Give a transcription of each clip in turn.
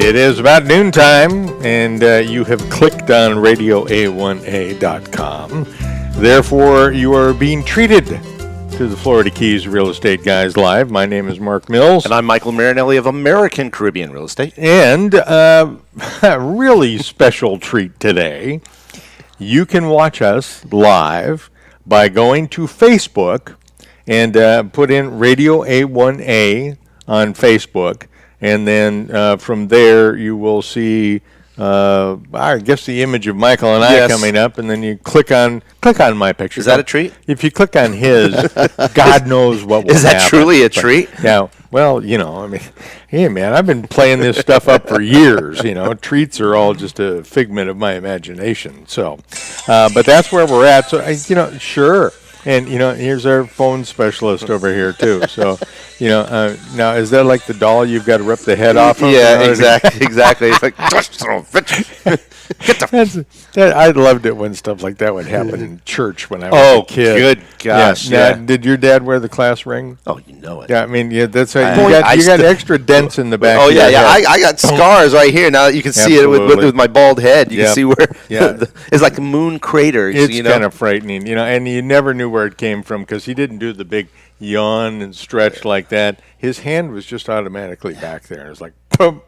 It is about noontime, and you have clicked on radioa1a.com. Therefore, you are being treated to the Florida Keys Real Estate Guys Live. My name is Mark Mills. And I'm Michael Marinelli of American Caribbean Real Estate. And a really special treat today. You can watch us live by going to Facebook and put in Radio A1A on Facebook. And then from there, you will see, I guess, the image of Michael and I coming up, and then you click on my picture. Is that a treat? If you click on his, God knows what will happen. Is that truly a treat? Yeah. Well, I mean, hey, man, I've been playing this stuff up for years. Treats are all just a figment of my imagination. So, but that's where we're at. So, sure. And, here's our phone specialist over here, too. So, now, is that like the doll you've got to rip the head off of? Yeah, exactly. It's like, I loved it when stuff like that would happen in church when I was a kid. Good gosh. Yeah. Now, did your dad wear the class ring? Oh, you know it. Yeah, I mean, that's right. You got extra dents in the back. Oh, yeah. I got scars right here. Now that you can see it with my bald head. You can see where it's like a moon crater. It's kind of frightening, and you never knew where it came from because he didn't do the big yawn and stretch like that. His hand was just automatically back there. It was like, boom.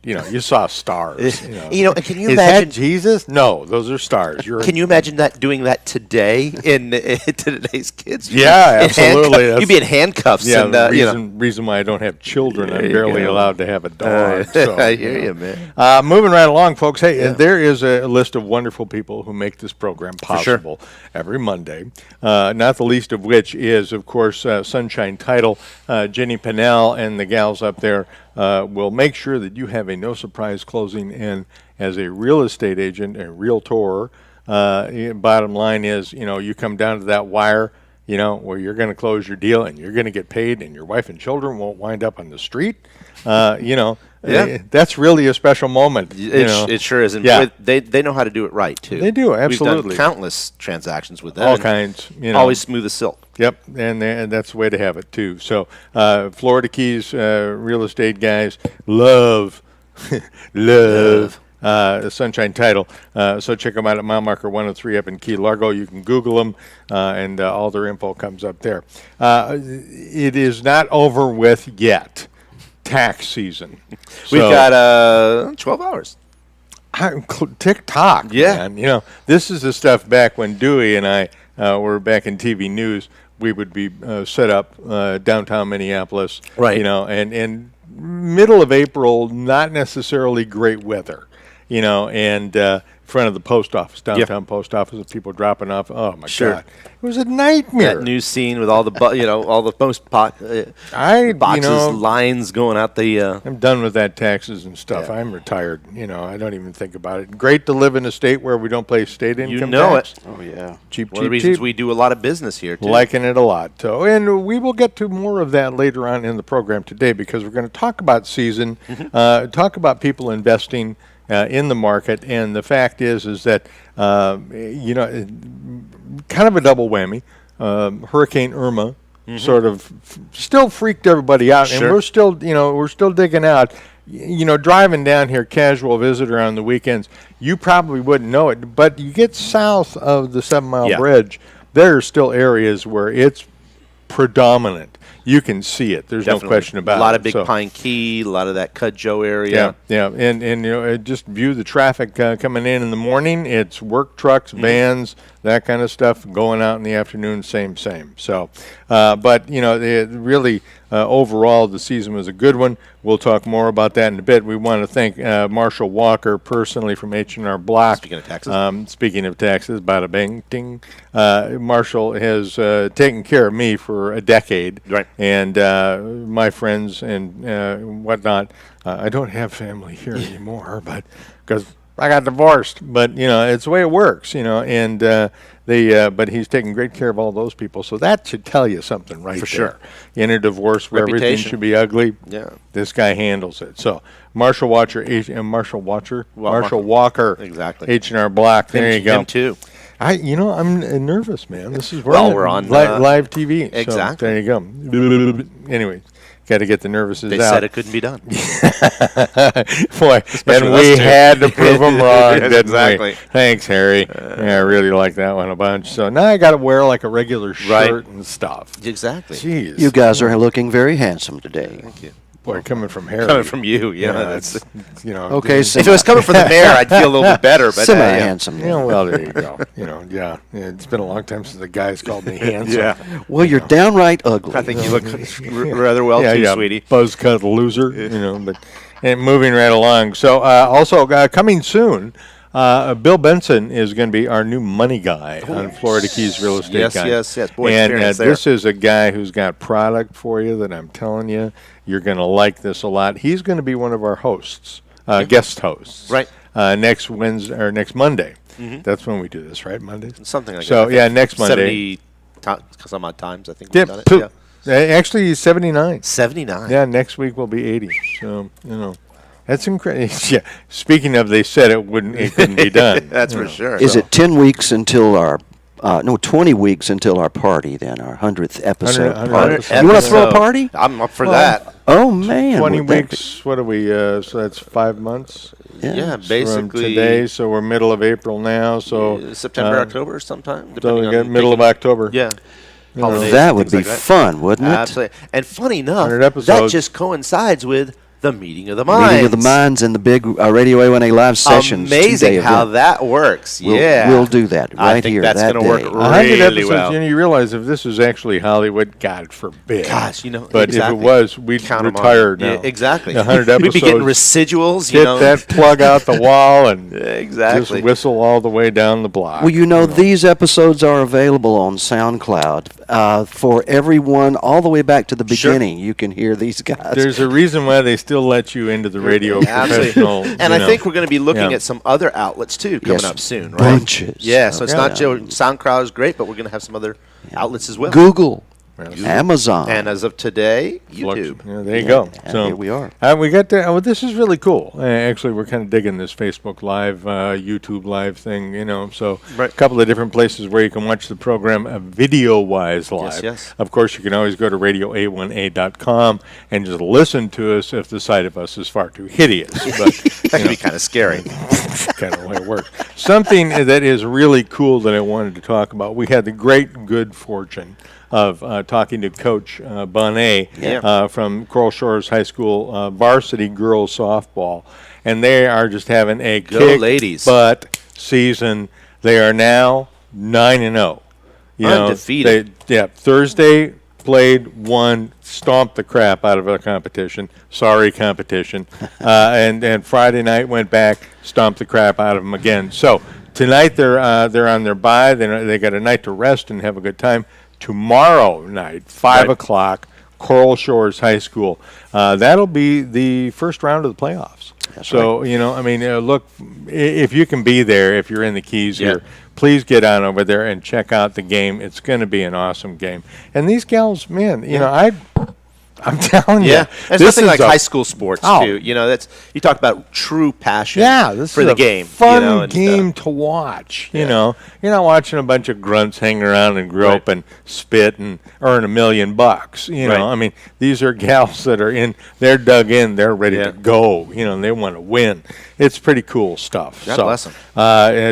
You saw stars. Can you imagine? Is that Jesus? No, those are stars. Can you imagine doing that today in today's kids? Yeah, absolutely. You'd be in handcuffs. Yeah, the reason why I don't have children, I'm barely allowed to have a dog. So, I hear you, man. Moving right along, folks. Hey, there is a list of wonderful people who make this program possible every Monday, not the least of which is, of course, Sunshine Title. Jenny Pinnell and the gals up there will make sure that you have a no-surprise closing. And as a real estate agent, a realtor, bottom line is, you come down to that wire, where you're going to close your deal and you're going to get paid and your wife and children won't wind up on the street. That's really a special moment. It sure is. And they know how to do it right, too. They do, absolutely. We've done countless transactions with them. All kinds. Always smooth as silk. Yep, and that's the way to have it, too. So Florida Keys real estate guys love Sunshine Title. So check them out at mile marker 103 up in Key Largo. You can Google them, and all their info comes up there. It is not over with yet. Tax season. We've got 12 hours. TikTok, man. This is the stuff back when Dewey and I were back in TV news. We would be set up downtown Minneapolis, right? And middle of April, not necessarily great weather, and front of the post office, downtown post office, with people dropping off. Oh my God, it was a nightmare. That news scene with all the all the boxes, lines going out the. I'm done with that taxes and stuff. I'm retired. I don't even think about it. Great to live in a state where we don't pay state income tax. Oh yeah, cheap. One of the reasons we do a lot of business here, too. Liking it a lot. So, and we will get to more of that later on in the program today because we're going to talk about season, talk about people investing in the market, and the fact is that kind of a double whammy. Hurricane Irma sort of still freaked everybody out, and we're still digging out. Driving down here, casual visitor on the weekends, you probably wouldn't know it, but you get south of the 7 Mile Bridge, there are still areas where it's predominant. You can see it. There's no question about it. A lot of Big Pine Key, a lot of that Cudjoe area. Yeah, and just view the traffic coming in the morning. It's work trucks, vans, that kind of stuff. Going out in the afternoon, same. So, but really overall, the season was a good one. We'll talk more about that in a bit. We want to thank Marshall Walker personally from H&R Block. Speaking of taxes, bada bing, ding. Marshall has taken care of me for a decade. Right. And my friends and whatnot. I don't have family here anymore, but because I got divorced. But it's the way it works. And but he's taking great care of all those people. So that should tell you something, right? For sure. In a divorce where everything should be ugly, this guy handles it. So Marshall Walker, exactly. H&R Block. There you go. Him too. I'm nervous, man. This is we're on live TV. Exactly. So there you go. Anyway, got to get the nervouses out. They said it couldn't be done. Boy, and we had to prove them wrong, didn't exactly. we? Thanks, Harry. I really like that one a bunch. So now I got to wear like a regular shirt and stuff. Exactly. Jeez. You guys are looking very handsome today. Thank you. Boy, coming from Harry. Coming from you, that's okay. If it was coming from the mayor, I'd feel a little bit better. But semi-handsome. Yeah, well, there you go. Yeah. It's been a long time since the guys called me handsome. Yeah. Well, you're downright ugly. I think you look rather well too, sweetie. Buzz cut loser, But and moving right along. So also coming soon. Bill Benson is going to be our new money guy on Florida Keys Real Estate Guy. Yes. Boy, and there. this is a guy who's got product for you that I'm telling you, you're going to like this a lot. He's going to be one of our hosts, guest hosts. Right. Next Wednesday or next Monday. Mm-hmm. That's when we do this, right? Mondays? Something like that. So, yeah, next Monday. some odd times, I think we've done it. Actually, he's 79. 79. Yeah, next week will be 80. So, that's incredible. Yeah. Speaking of, they said it couldn't be done. That's for sure. Is it 10 weeks until our 20 weeks until our party then, our 100th episode 100 party. episode. You want to throw a party? I'm up for that. Oh, man. 20 weeks, what are we, so that's 5 months? Yeah, From basically. today, so we're middle of April now, so. September, October sometime. So we got middle of October. Yeah. Oh, that would be fun, wouldn't it? Absolutely. And funny enough, 100 that episodes. just coincides with the Meeting of the Minds. Meeting of the Minds and the big Radio A1A live sessions. Amazing how that works. We'll do that right here. I think that's going to work 100 really episodes, well. you realize if this is actually Hollywood, God forbid. Gosh, But if it was, we'd retire now. Yeah, exactly. 100 episodes. We'd be getting residuals. Get that plug out the wall and exactly. just whistle all the way down the block. Well, these episodes are available on SoundCloud for everyone all the way back to the beginning. You can hear these guys. There's a reason why they still let you into the radio professional. And I think we're going to be looking at some other outlets too coming up soon, right? Bunches. Yeah, so it's not just SoundCloud is great, but we're going to have some other outlets as well. Google. Amazon. And as of today, YouTube. Yeah, there you go. And So here we are. We got to, this is really cool. Actually, we're kind of digging this Facebook Live, YouTube Live thing, So a couple of different places where you can watch the program video-wise live. Yes. Of course, you can always go to radioa1a.com and just listen to us if the sight of us is far too hideous. But that can be kind of scary. kind of the way it works. Something that is really cool that I wanted to talk about. We had the great good fortune of talking to Coach Bonnet from Coral Shores High School varsity girls softball, and they are just having a kick-butt season. They are now 9-0. Undefeated. Thursday played, won, stomped the crap out of a competition. Sorry, competition. And Friday night went back, stomped the crap out of them again. So tonight they're on their bye. They got a night to rest and have a good time. Tomorrow night, 5 o'clock, Coral Shores High School. That'll be the first round of the playoffs. Look, if you can be there, if you're in the Keys here, please get on over there and check out the game. It's going to be an awesome game. And these gals, man, I'm telling you. Yeah, it's nothing like high school sports, too. You talk about true passion for the game. Fun game to watch. You know, you're not watching a bunch of grunts hanging around and grope and spit and earn $1 million. I mean, these are gals that are they're dug in, they're ready to go, and they want to win. It's pretty cool stuff. God bless them.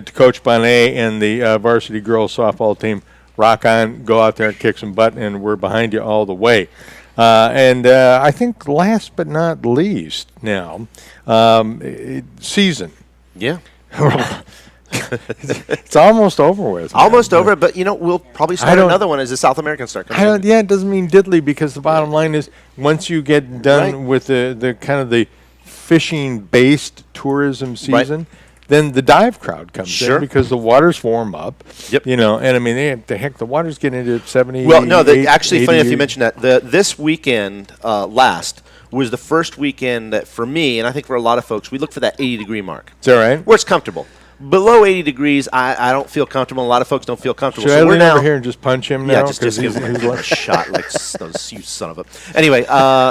To Coach Bonnet and the varsity girls softball team, rock on, go out there and kick some butt, and we're behind you all the way. I think last but not least now, season. Yeah. It's almost over with. Almost over, but we'll probably start another one as the South Americans start coming in. Yeah, it doesn't mean diddly, because the bottom line is once you get done with the kind of the fishing-based tourism season, then the dive crowd comes in because the waters warm up. Yep. And I mean, the water's getting into 70. Well, no, actually, funny enough you mentioned that. This weekend last was the first weekend that for me, and I think for a lot of folks, we look for that 80-degree mark. Is that right? Where it's comfortable. Below 80 degrees, I don't feel comfortable. A lot of folks don't feel comfortable. Should I lean over here and just punch him now? Yeah, just give him a shot, like you son of a. Anyway,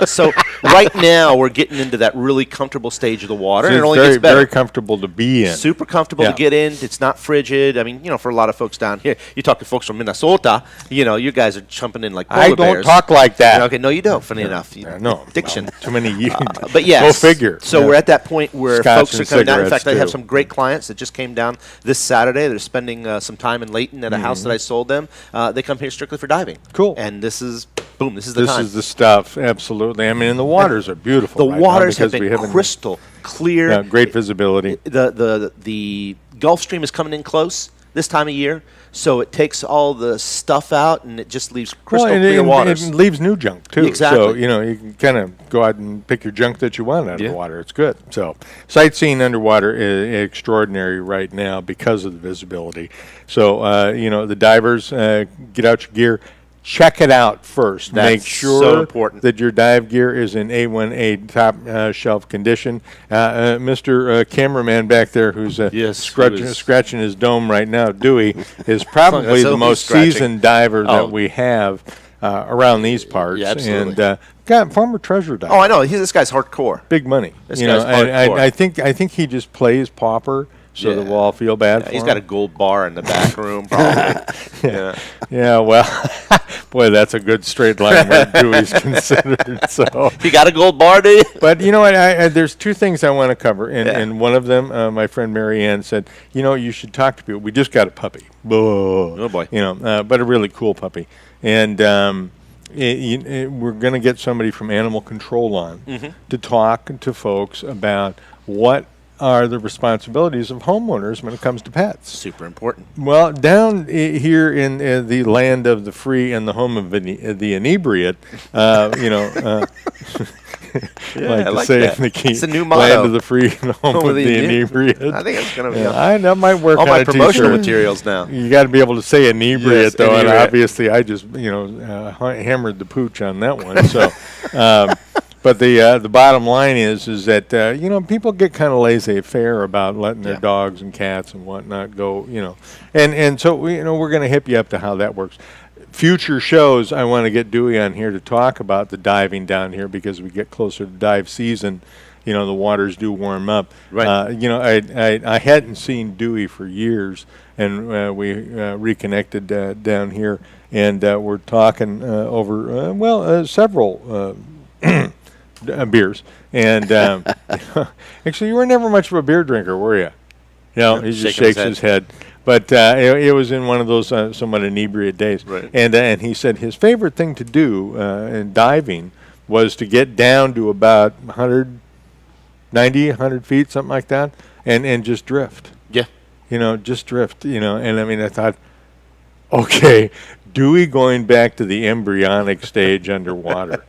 so right now we're getting into that really comfortable stage of the water. So and it only very, gets better. very comfortable to be in. Super comfortable to get in. It's not frigid. I mean, for a lot of folks down here, you talk to folks from Minnesota, you guys are jumping in like polar I don't bears. talk like that. Okay, no, you don't. Funny enough. No. Diction. Too many years. But yes. Go figure. So we're at that point where Scotch folks are and coming down. In fact, cigarettes, I have too. some great clients that just came down this Saturday. They're spending some time in Layton at a house that I sold them. They come here strictly for diving. Cool. And this is the time. This is the stuff, absolutely. I mean, and the waters are beautiful. The right now waters have because been crystal clear. Yeah, great visibility. The Gulf Stream is coming in close this time of year, so it takes all the stuff out and it just leaves crystal clear waters. It leaves new junk too. Exactly. So you can kind of go out and pick your junk that you want out of the water. It's good. So sightseeing underwater is extraordinary right now because of the visibility. So the divers, get out your gear. Check it out first. That's Make sure so important. that your dive gear is in A1A top shelf condition. Mr. Cameraman back there who's scratching his dome right now, Dewey, is probably the most seasoned diver that we have around these parts. Yeah, absolutely. And got former treasure diver. Oh, I know. This guy's hardcore. Big money. This guy's hardcore. I think he just plays pauper. So that we'll all feel bad for him. He's got a gold bar in the back room, probably. Yeah, well, boy, that's a good straight line where Dewey's considered. So you got a gold bar, do you? But you know what? There's two things I want to cover, and one of them, my friend Mary Ann said, you should talk to people. We just got a puppy. Oh boy. But a really cool puppy, and we're going to get somebody from animal control on to talk to folks about what are the responsibilities of homeowners when it comes to pets. Super important. Well, down here in the land of the free and the home of the inebriate, like to say that. in the key, It's a new motto. Land of the free and the home of the inebriate. I think it's going to be that might work all on my a promotional t-shirt. materials now. You got to be able to say inebriate, Yes, though, and inebriate. obviously I just hammered the pooch on that one. So. But the bottom line is that people get kind of laissez-faire about letting their dogs and cats and whatnot go, and so we're going to hip you up to how that works. Future shows, I want to get Dewey on here to talk about the diving down here because we get closer to dive season. The waters do warm up. Right. I hadn't seen Dewey for years, and we reconnected down here, and we're talking over several. Beers, and actually, you were never much of a beer drinker, were you? He just shakes his head. But it was in one of those somewhat inebriate days, right. And he said his favorite thing to do in diving was to get down to about 100 feet, something like that, and just drift. Yeah, just drift. And I mean, I thought, okay, Dewey going back to the embryonic stage underwater.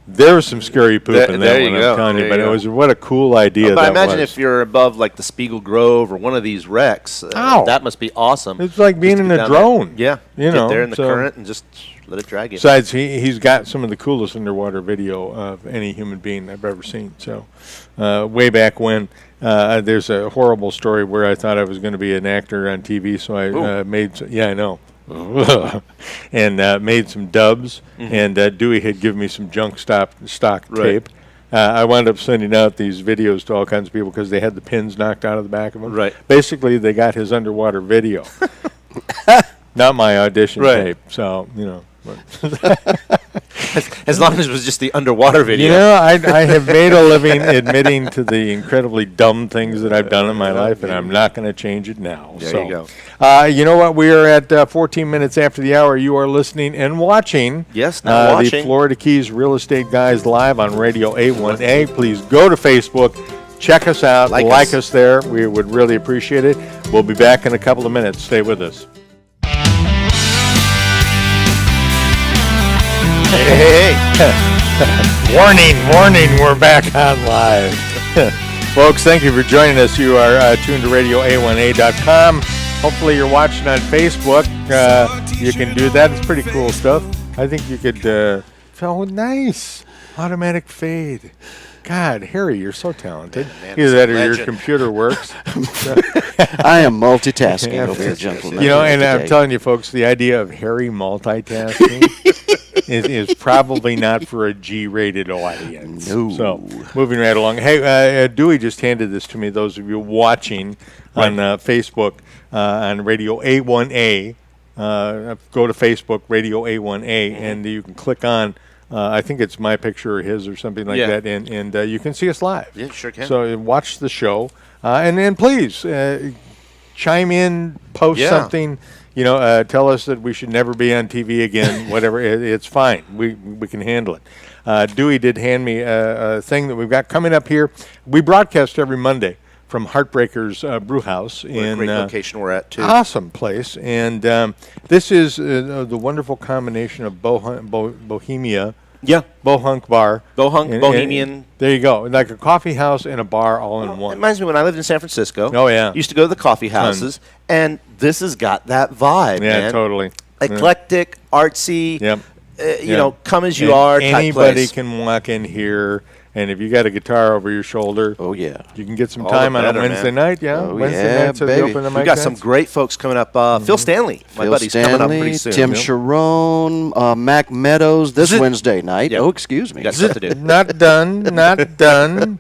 There was some scary poop in that one, I'm telling you, but it was what a cool idea. But I imagine if you're above like the Spiegel Grove or one of these wrecks, that must be awesome. It's like being in a drone. There. Yeah, get there in the current and just let it drag you. Besides, he's got some of the coolest underwater video of any human being I've ever seen. So, way back when, there's a horrible story where I thought I was going to be an actor on TV, so I made. I know. And made some dubs, and Dewey had given me some junk stock tape. I wound up sending out these videos to all kinds of people because they had the pins knocked out of the back of them. Right. Basically, they got his underwater video, not my audition tape. So As long as it was just the underwater video. I have made a living admitting to the incredibly dumb things that I've done in my life, and I'm not going to change it now. There you go. You know what? We are at 14 minutes after the hour. You are listening and watching. Yes, now watching. The Florida Keys Real Estate Guys live on Radio A1A. Please go to Facebook. Check us out. Like us there. We would really appreciate it. We'll be back in a couple of minutes. Stay with us. Hey. Warning, we're back on live. Folks, thank you for joining us. You are tuned to radio1a.com. Hopefully you're watching on Facebook. You can do that. It's pretty cool stuff. I think you could, nice. Automatic fade. God, Harry, you're so talented. Man, Either that or your legend. computer works. I am multitasking over here, gentlemen. You know, and I'm today. telling you, folks, the idea of Harry multitasking is probably not for a G-rated audience. No. So, moving right along. Hey, Dewey just handed this to me. Those of you watching on Facebook on Radio A1A, go to Facebook, Radio A1A, and you can click on. I think it's my picture or his or something like that, and you can see us live. Yeah, sure can. So watch the show, and then please chime in, post something. You know, tell us that we should never be on TV again. Whatever, it's fine. We can handle it. Dewey did hand me a thing that we've got coming up here. We broadcast every Monday from Heartbreaker's Brewhouse What a great location we're at, too. Awesome place, and this is the wonderful combination of Bohemia. Yeah. Bohunk Bar. Bohemian. There you go. Like a coffee house and a bar all in It one. reminds me when I lived in San Francisco. Oh, yeah. Used to go to the coffee houses, and this has got that vibe, Yeah, man. totally. Eclectic, artsy, Yep. You know, come as you are type Anybody place. can walk in here, and if you got a guitar over your shoulder, Oh, yeah. you can get some All time the on better, a Wednesday man. night. Yeah, Oh, Wednesday yeah, nights. Are they baby. open the We've mic got some nights? great folks coming up. Phil Stanley, my Phil buddy's Stanley, coming up pretty soon. Tim Sharon, Mac Meadows this Zit. Wednesday night. Yep. Oh, excuse me. Got stuff to do. Not done. Not done.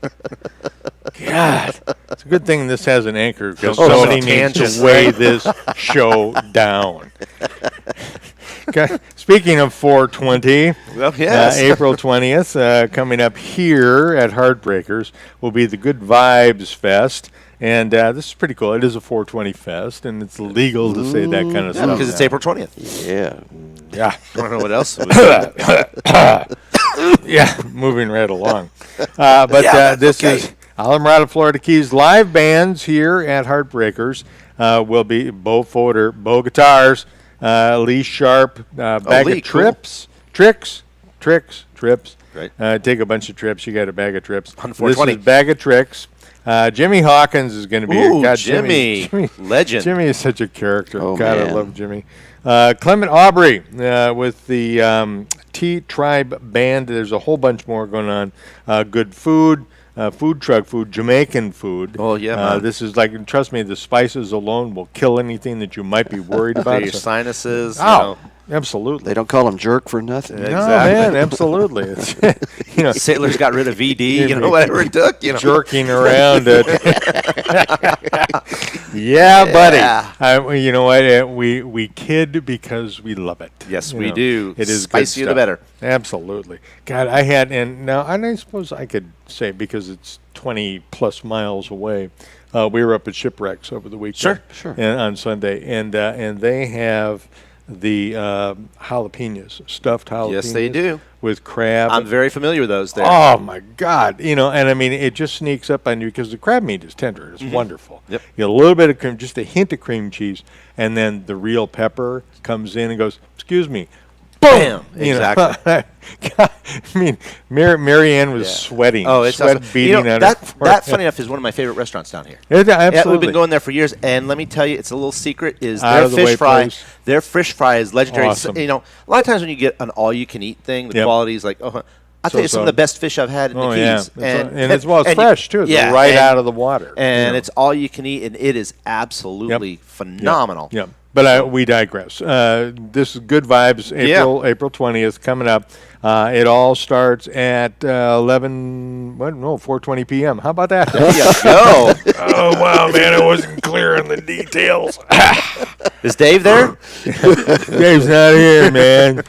God, it's a good thing this has an anchor because Oh, somebody so needs to tangents. weigh this show down. Okay. Speaking of 420, Well, yes. April 20th, coming up here at Heartbreakers will be the Good Vibes Fest. And this is pretty cool. It is a 420 fest, and it's legal to say that kind of stuff. Because it's now. April 20th. Yeah. Yeah. I don't know what else. Yeah, moving right along. But this is Islamorada, Florida Keys live bands here at Heartbreakers. Will be Bo Foder, Bo Guitars, Lee Sharp, Bag Lee, of Trips, Tricks. Right. Take a bunch of trips. You got a bag of trips. On This 420. is Bag of Tricks. Jimmy Hawkins is going to be Ooh, God, Jimmy. Legend. Jimmy is such a character. Oh, God, I man. love Jimmy. Clement Aubrey with the T-Tribe Band. There's a whole bunch more going on. Good food, food truck food, Jamaican food. Oh, yeah, man. This is like, trust me, the spices alone will kill anything that you might be worried For about. your sinuses. Oh, absolutely. They don't call him jerk for nothing. Yeah. No, Exactly. man, absolutely. It's, you know, Sailors got rid of VD, you know, whatever it took, you know. jerking around it. Yeah, buddy. You know what? We kid because we love it. Yes, You we know, do. It is Spicier good the stuff. better. Absolutely. God, I had, and I suppose I could say because it's 20 plus miles away. We were up at Shipwrecks over the weekend. Sure. And on Sunday, and they have the jalapenos, stuffed jalapenos. Yes, they do. With crab. I'm very familiar with those there. Oh my God! You know, and I mean, it just sneaks up on you because the crab meat is tender. It's wonderful. Yep. You know, a little bit of cream, just a hint of cream cheese, and then the real pepper comes in and goes, "Excuse me." Bam! You know, Exactly. God, I mean, Marianne was sweating. Oh, it's sweat awesome. beating You know, on that, her that, forehead. funny enough, is one of my favorite restaurants down here. Yeah, absolutely. Yeah, we've been going there for years, and let me tell you, it's a little secret, is Out their of the way fish fry. place. Their fish fry is legendary. Awesome. You know, a lot of times when you get an all-you-can-eat thing, the Yep. quality is like, I'll tell you some of the best fish I've had in Oh the yeah, Keys. and as well, it's fresh too. It's Yeah, right and- out of the water. And you know. it's all you can eat, and it is absolutely phenomenal. Yeah, but we digress. This is Good Vibes, April 20th, coming up. It all starts at 4:20 p.m. How about that? There you go. Oh, wow, man, I wasn't clear on the details. Is Dave there? Dave's not here, man.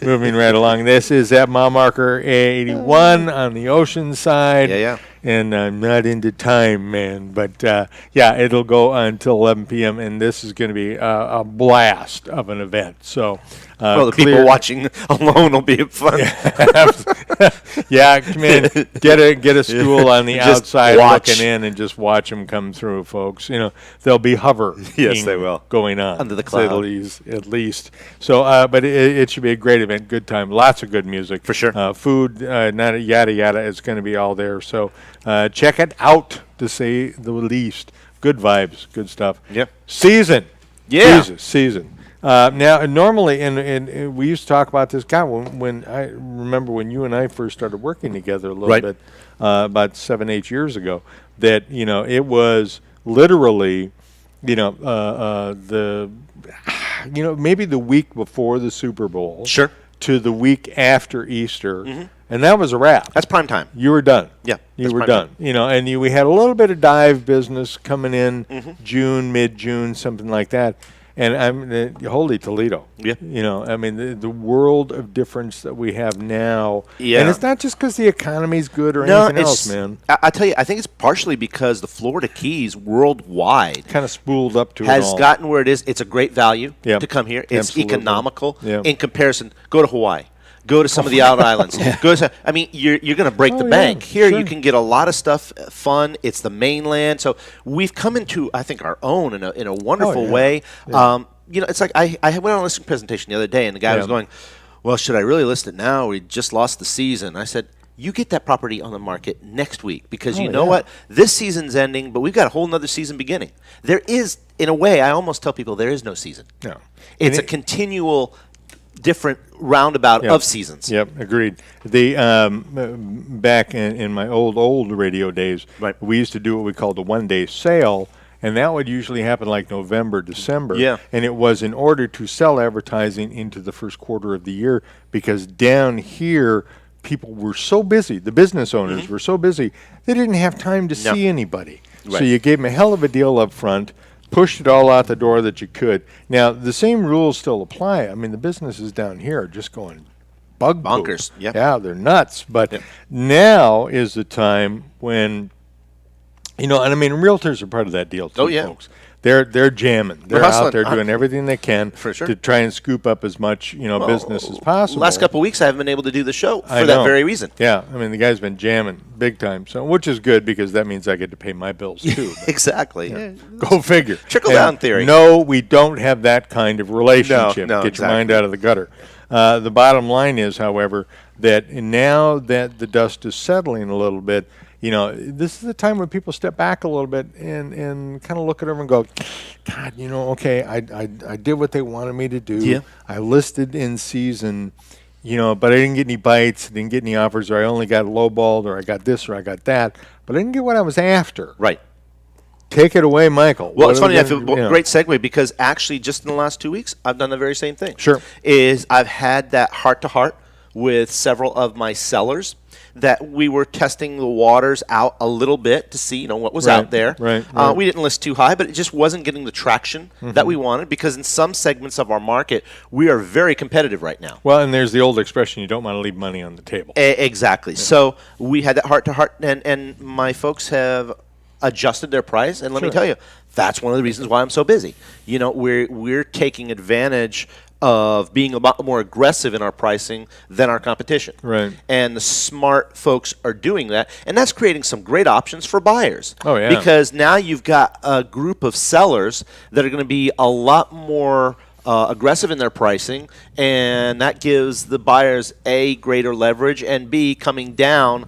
Moving right along. This is at mile marker 81 on the ocean side. Yeah. And I'm not into time, man. But, it'll go until 11 p.m., and this is going to be a blast of an event. So, Well, the people watching alone will be fun. Yeah, come in, get a stool on the Just outside watch. looking in, and just watch them come through, folks. You know, there'll be hover. Yes, they will. Going on Under the to say cloud. at least. So, but it should be a great event, good time, lots of good music For sure. Food, not yada yada. It's going to be all there. So, check it out, to say the least. Good vibes, good stuff. Yep. Season. Yeah. Season. Now, normally, and we used to talk about this. God, when I remember when you and I first started working together a little bit, about 7-8 years ago, that it was literally, maybe the week before the Super Bowl, Sure. to the week after Easter, and that was a wrap. That's prime time. You were done. Yeah, you were done. And we had a little bit of dive business coming in June, mid-June, something like that. And holy Toledo. Yeah. The world of difference that we have now. Yeah. And it's not just because the economy's good or anything else, man. I tell you, I think it's partially because the Florida Keys worldwide Kind of spooled up to it has all. gotten where it is. It's a great value Yep. to come here. It's Absolutely. economical Yep. in comparison. Go to Hawaii. Go to some of the outer islands. You're going to break the bank. Here, sure. you can get a lot of stuff fun. It's the mainland. So we've come into, I think, our own in a wonderful way. Yeah. It's like I went on a listing presentation the other day, and the guy was going, well, should I really list it now? We just lost the season. I said, you get that property on the market next week because you know what? This season's ending, but we've got a whole nother season beginning. There is, in a way, I almost tell people there is no season. No. It's a continual different roundabout of seasons. Yep, agreed. The back in my old radio days, we used to do what we called the one-day sale, and that would usually happen like November, December. Yeah. And it was in order to sell advertising into the first quarter of the year, because down here people were so busy, the business owners were so busy, they didn't have time to see anybody. So you gave them a hell of a deal up front, pushed it all out the door that you could. Now, the same rules still apply. I mean, the businesses down here are just going bonkers. Yep. Yeah, they're nuts. But now is the time when, and realtors are part of that deal too, folks. They're jamming. They're out there doing everything they can to try and scoop up as much business as possible. Last couple of weeks, I haven't been able to do the show for that very reason. Yeah, the guy's been jamming big time, so which is good because that means I get to pay my bills too. Exactly. Go figure. Trickle down theory. No, we don't have that kind of relationship. No, Get your mind out of the gutter. The bottom line is, however, that now that the dust is settling a little bit, this is the time when people step back a little bit and kind of look at them and go, God, okay, I did what they wanted me to do. Yeah. I listed in season, but I didn't get any bites, didn't get any offers, or I only got lowballed, or I got this, or I got that, but I didn't get what I was after. Right. Take it away, Michael. Well, it's funny. I feel great segue because actually just in the last 2 weeks, I've done the very same thing. Sure. I've had that heart-to-heart with several of my sellers that we were testing the waters out a little bit to see, what was out there. Right. We didn't list too high, but it just wasn't getting the traction that we wanted because in some segments of our market, we are very competitive right now. Well, and there's the old expression, you don't want to leave money on the table. Exactly. Yeah. So we had that heart-to-heart, and my folks have adjusted their price, and let me tell you, that's one of the reasons why I'm so busy. We're taking advantage of being a lot more aggressive in our pricing than our competition. Right. And the smart folks are doing that, and that's creating some great options for buyers. Oh, yeah. Because now you've got a group of sellers that are going to be a lot more aggressive in their pricing, and that gives the buyers A, greater leverage, and B, coming down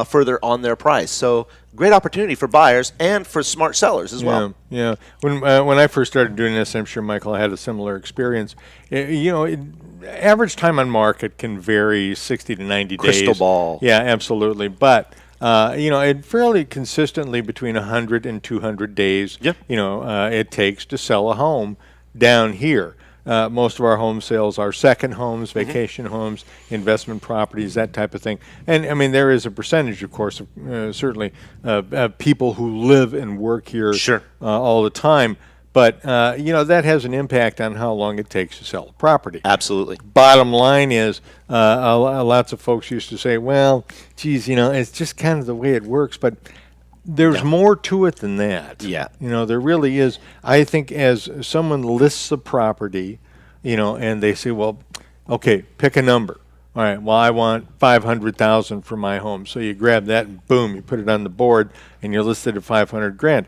further on their price. So great opportunity for buyers and for smart sellers as well. Yeah. When I first started doing this, I'm sure Michael had a similar experience. Average time on market can vary 60 to 90 days. Crystal ball. Yeah, absolutely. But it fairly consistently between 100 and 200 days. Yep. It takes to sell a home down here. Most of our home sales are second homes, vacation homes, investment properties, that type of thing. And, there is a percentage, of course, of certainly people who live and work here all the time. But, that has an impact on how long it takes to sell a property. Absolutely. Bottom line is, lots of folks used to say, well, geez, it's just kind of the way it works. But there's more to it than that. Yeah. There really is. I think as someone lists a property, and they say, well, okay, pick a number. All right, well, I want $500,000 for my home. So you grab that and boom, you put it on the board and you're listed at $500,000.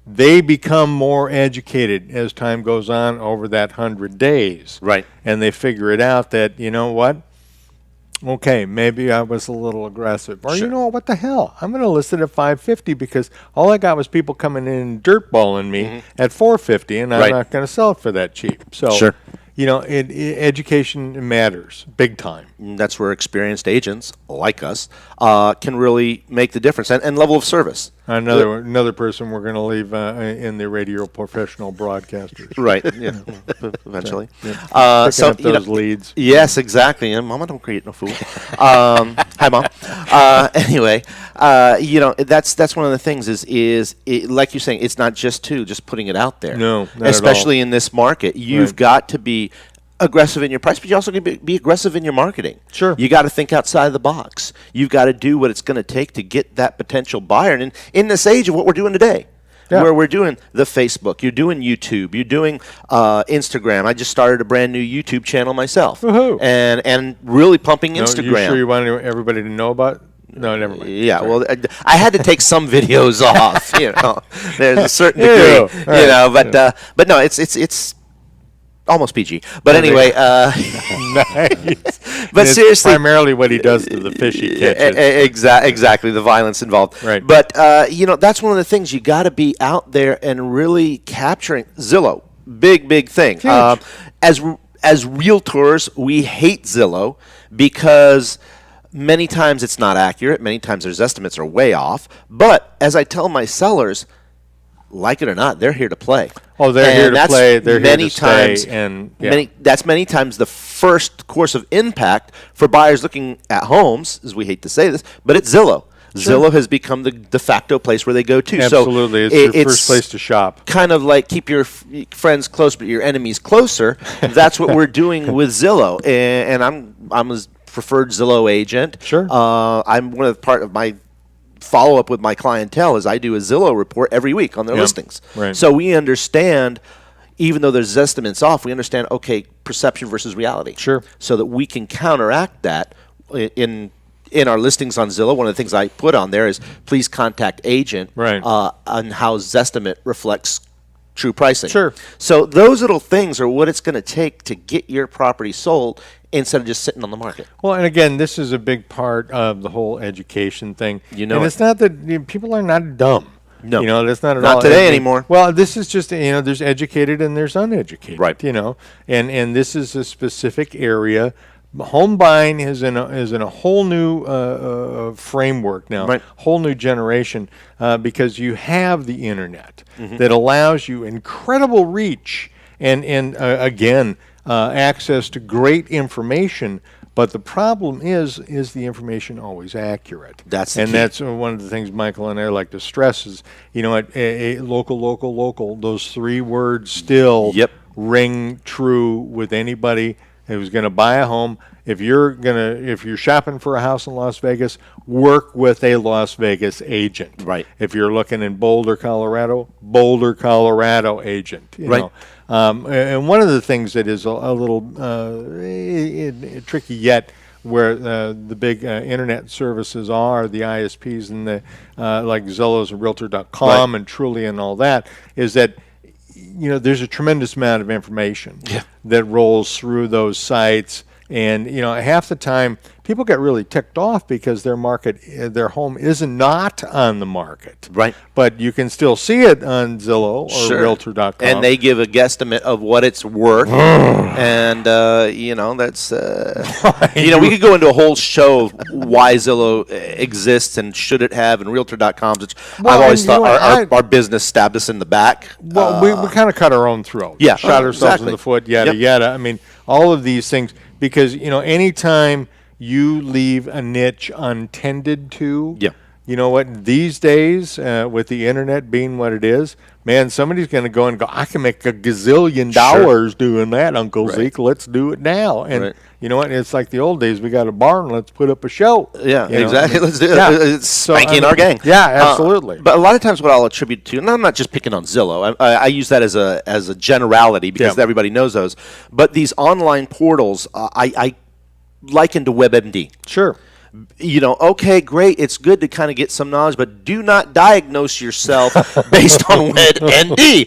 They become more educated as time goes on over that 100 days. Right. And they figure it out that, you know what? Okay, maybe I was a little aggressive. Or Sure. you know what the hell? I'm going to list it at 550 because all I got was people coming in and dirtballing me at 450, and I'm Right. not going to sell it for that cheap. So, Sure. you know, education matters big time. And that's where experienced agents like us can really make the difference, and level of service. Another person we're going to leave in the radio professional broadcasters. Right. Yeah. Eventually. Picking up those leads. Yes, exactly. And Mama, don't create no fool. Hi, Mom. Anyway, you know, that's one of the things is like you're saying, it's not just putting it out there. No, not at all. Especially in this market, you've Right. got to be aggressive in your price, but you also need to be aggressive in your marketing. Sure. You got to think outside the box. You've got to do what it's going to take to get that potential buyer. And in this age of what we're doing today, Yeah. where we're doing the Facebook, you're doing YouTube, you're doing Instagram. I just started a brand new YouTube channel myself, Woohoo. and really pumping No, Instagram. you sure you want everybody to know about it? No, never mind. Yeah, Sorry. well, I had to take some videos off. You know, there's a certain Ew. degree. All You right. know, but no, it's almost PG. But anyway, Nice. but And it's seriously, primarily what he does to the fish he catches. Exactly, the violence involved. Right. But you know, that's one of the things you got to be out there and really capturing. Zillow, big thing. Huge. As realtors, we hate Zillow because many times it's not accurate. Many times their estimates are way off. But as I tell my sellers, like it or not, they're here to play. Oh, they're here to that's play. They're here many to stay, times, and yeah. that's many times the first course of impact for buyers looking at homes, as we hate to say this, but it's Zillow. Zillow has become the de facto place where they go to. Absolutely, So it's your first place to shop. Kind of like keep your friends close, but your enemies closer. That's what we're doing with Zillow, and I'm a preferred Zillow agent. Sure. I'm one of the part of my follow up with my clientele is I do a Zillow report every week on their Yep. listings. Right. So we understand, even though there's estimates off, we understand, okay, perception versus reality. Sure. So that we can counteract that in our listings on Zillow. One of the things I put on there is please contact agent Right. on how Zestimate reflects true pricing. Sure. So those little things are what it's going to take to get your property sold instead of just sitting on the market. Well, and again, this is a big part of the whole education thing. You know and it. it's not that people are not dumb. No. You know, that's not at Not all. today anymore. Well, this is just, you know, there's educated and there's uneducated. Right. You know, and this is a specific area. Home buying is in a whole new framework now, Right. whole new generation, because you have the internet Mm-hmm. that allows you incredible reach and again access to great information. But the problem is the information always accurate? That's the and key. that's one of the things Michael and I like to stress is, you know, local. Those three words still Yep. ring true with anybody who's going to buy a home. If you're shopping for a house in Las Vegas, work with a Las Vegas agent. Right. If you're looking in Boulder, Colorado agent. You Right. know. And one of the things that is a little tricky yet, where the big internet services are, the ISPs and the like Zillow's and Realtor.com Right. and Truly and all that, is that, you know, there's a tremendous amount of information that rolls through those sites. And, you know, half the time people get really ticked off because their home is not on the market. Right. But you can still see it on Zillow or Sure. Realtor.com. And they give a guesstimate of what it's worth. And, you know, that's, you know, we could go into a whole show of why Zillow exists and should it have, and Realtor.com, which Well, I've always and you thought know what, our business stabbed us in the back. Well, we kind of cut our own throat. Yeah. Shot ourselves Exactly. in the foot, yada, Yep. yada. I mean, all of these things, because, you know, anytime you leave a niche untended to, Yeah. you know what, these days, with the internet being what it is, man, somebody's going to go and go, I can make a gazillion dollars doing that, Uncle Right. Zeke. Let's do it now. And Right. you know what? It's like the old days. We got a barn. Let's put up a show. Yeah, You know, exactly. I mean, Let's do it. yeah. It's So, I spanking mean, our gang. Yeah, absolutely. But a lot of times, what I'll attribute to, and I'm not just picking on Zillow. I use that as a generality because Yeah. everybody knows those. But these online portals, I liken to WebMD. Sure. Okay, great. It's good to kind of get some knowledge, but do not diagnose yourself based on wet ND.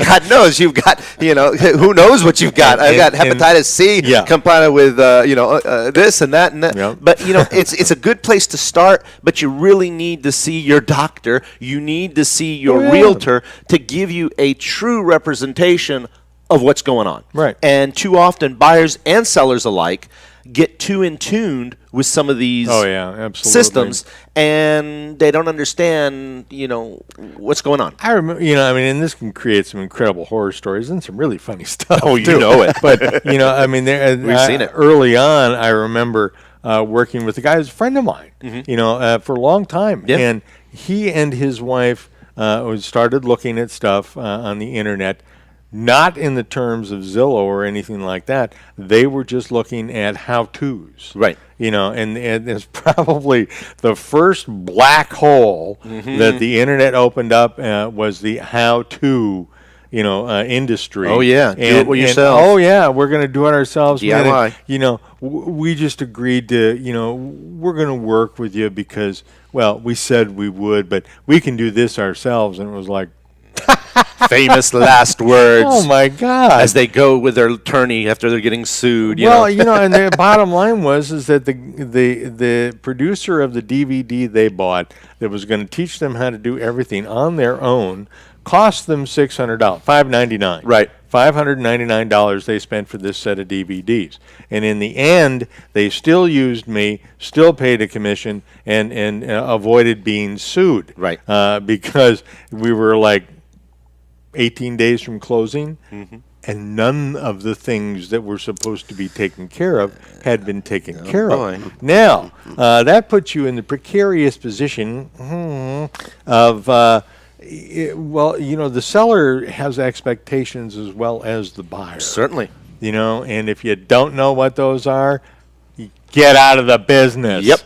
God knows you've got, who knows what you've got. I've got hepatitis C combined with, this and that and that. Yeah. But, it's a good place to start, but you really need to see your doctor. You need to see your realtor to give you a true representation of what's going on. Right. And too often, buyers and sellers alike get too in tuned with some of these systems, and they don't understand, what's going on. I remember, and this can create some incredible horror stories and some really funny stuff. Oh, you too. know it. But, we've seen it. Early on, I remember working with a guy who's a friend of mine, for a long time. Yeah. And he and his wife started looking at stuff on the internet, not in the terms of Zillow or anything like that. They were just looking at how-tos. Right. And it's probably the first black hole that the internet opened up was the how-to, industry. Oh, yeah. Do it yourself. Oh, yeah. We're going to do it ourselves. DIY. We just agreed to, we're going to work with you because, well, we said we would, but we can do this ourselves. And it was like, famous last words. Oh my God! As they go with their attorney after they're getting sued. And the bottom line was that the producer of the DVD they bought that was going to teach them how to do everything on their own cost them $600, $599. Right. $599 they spent for this set of DVDs, and in the end, they still used me, still paid a commission, and avoided being sued. Right. Because we were like 18 days from closing, and none of the things that were supposed to be taken care of had been taken care of. Now, that puts you in the precarious position of, the seller has expectations as well as the buyer. Certainly. And if you don't know what those are, you get out of the business. Yep.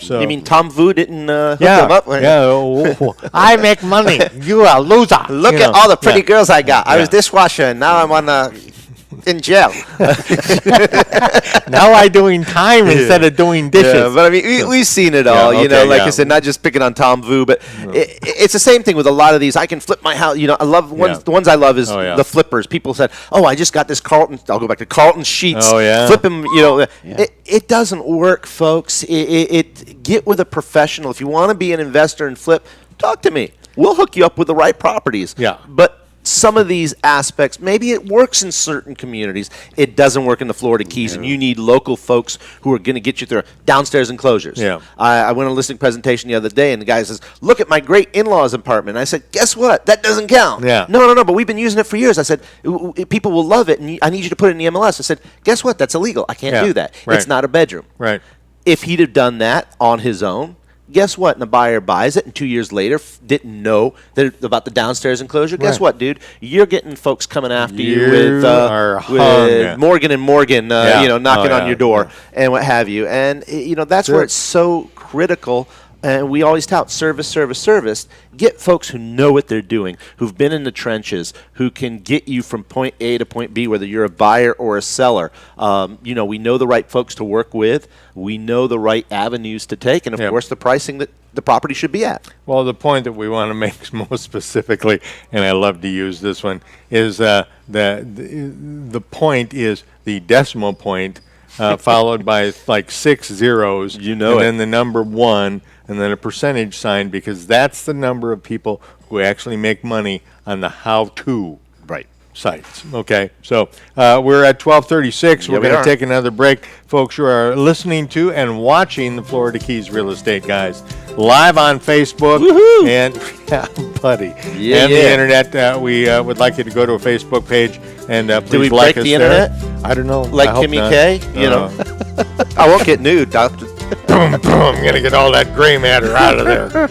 So. You mean Tom Vu didn't hook them up? Yeah. I make money. You are a loser. Look at all the pretty girls I got. I was dishwasher, and now I'm in jail. Now I'm doing time instead of doing dishes. Yeah, but I mean, we've seen it all. I said, not just picking on Tom Vu, but it's the same thing with a lot of these. I can flip my house. I love the ones I love is the flippers. People said, "Oh, I just got this Carlton." I'll go back to Carlton sheets. Oh yeah, flip them. It doesn't work, folks. Get with a professional. If you want to be an investor and flip, talk to me. We'll hook you up with the right properties. Yeah, but some of these aspects, maybe it works in certain communities. It doesn't work in the Florida Keys, and you need local folks who are going to get you through downstairs enclosures. Yeah. I went on a listing presentation the other day, and the guy says, "Look at my great in-laws apartment." And I said, "Guess what? That doesn't count." Yeah. No, but we've been using it for years. I said, "People will love it, and I need you to put it in the MLS." I said, "Guess what? That's illegal. I can't do that. Right. It's not a bedroom." Right. If he'd have done that on his own, guess what? And the buyer buys it, and 2 years later didn't know about the downstairs enclosure. Guess what, dude? You're getting folks coming after you with Morgan and Morgan, knocking on your door and what have you. And that's where it's so critical. And we always tout service. Get folks who know what they're doing, who've been in the trenches, who can get you from point A to point B, whether you're a buyer or a seller. We know the right folks to work with. We know the right avenues to take. And, of course, the pricing that the property should be at. Well, the point that we want to make most specifically, and I love to use this one, is the point is the decimal point followed by like 6 zeros. And then the number 1. And then a percentage sign, because that's the number of people who actually make money on the how-to sites. Okay, so we're at 12:36. We're going to take another break. Folks, you are listening to and watching the Florida Keys Real Estate Guys live on Facebook. Woohoo! And, the internet. We would like you to go to a Facebook page and please do we like break us the there. internet? I don't know. Like Kimmy K? I won't get nude, Doctor. Boom, boom. I'm going to get all that gray matter out of there.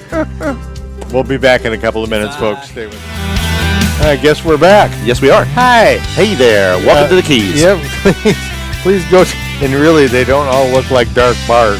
We'll be back in a couple of minutes, folks. Stay with us. I guess we're back. Yes, we are. Hi. Hey there. Welcome to the Keys. Yeah, please go. And really, they don't all look like dark bars.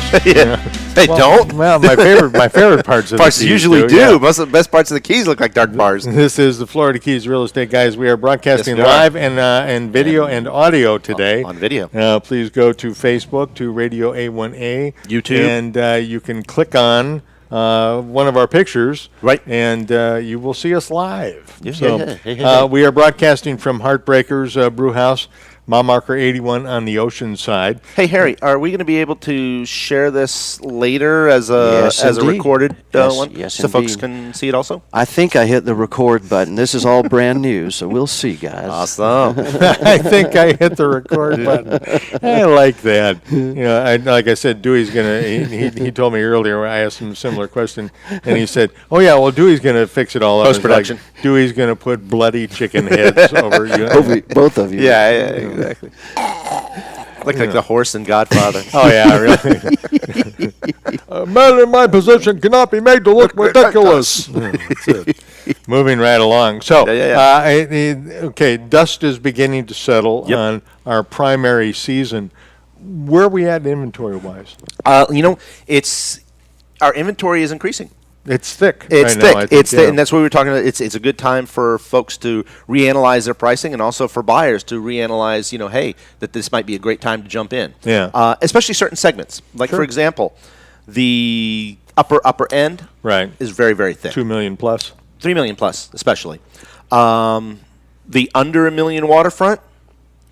They don't? Well, my favorite parts of Parts the Keys usually do. yeah. Most of the best parts of the Keys look like dark bars. This is the Florida Keys Real Estate Guys. We are broadcasting Yes, we are. live and video and audio today. On video. Please go to Facebook, to Radio A1A. YouTube. And you can click on one of our pictures. Right. And you will see us live. Yeah, so yeah, yeah. Hey. we are broadcasting from Heartbreaker's Brewhouse, mile marker 81 on the ocean side. Hey, Harry, are we going to be able to share this later as Yes, a indeed. recorded Yes, one? yes, so folks indeed. can see it also? I think I hit the record button. This is all brand new, so we'll see, guys. Awesome. I think I hit the record button. I like that. You know, like I said, Dewey's gonna. He told me earlier. I asked him a similar question, and he said, "Oh yeah, well Dewey's gonna fix it all up." It's Post-production. Like, Dewey's gonna put bloody chicken heads over you. Both of you. Yeah, exactly. Look like the horse in Godfather. Oh yeah, really. A man in my position cannot be made to look ridiculous. That's it. Moving right along. So, okay, dust is beginning to settle on our primary season. Where are we at inventory-wise? It's our inventory is increasing. It's thick. It's right thick. Now, I think, It's thick, and that's what we were talking about. It's a good time for folks to reanalyze their pricing, and also for buyers to reanalyze. Hey, that this might be a great time to jump in. Yeah. Especially certain segments, like for example, the upper end right is very, very thick. 2 million plus. 3 million plus, especially. The under $1 million waterfront,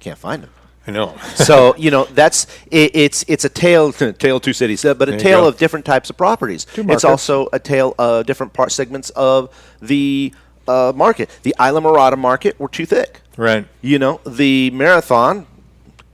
can't find them. I know. So that's it's a tale of two cities, but a tale of different types of properties. It's also a tale of different segments of the market. The Islamorada market were too thick. Right. The Marathon,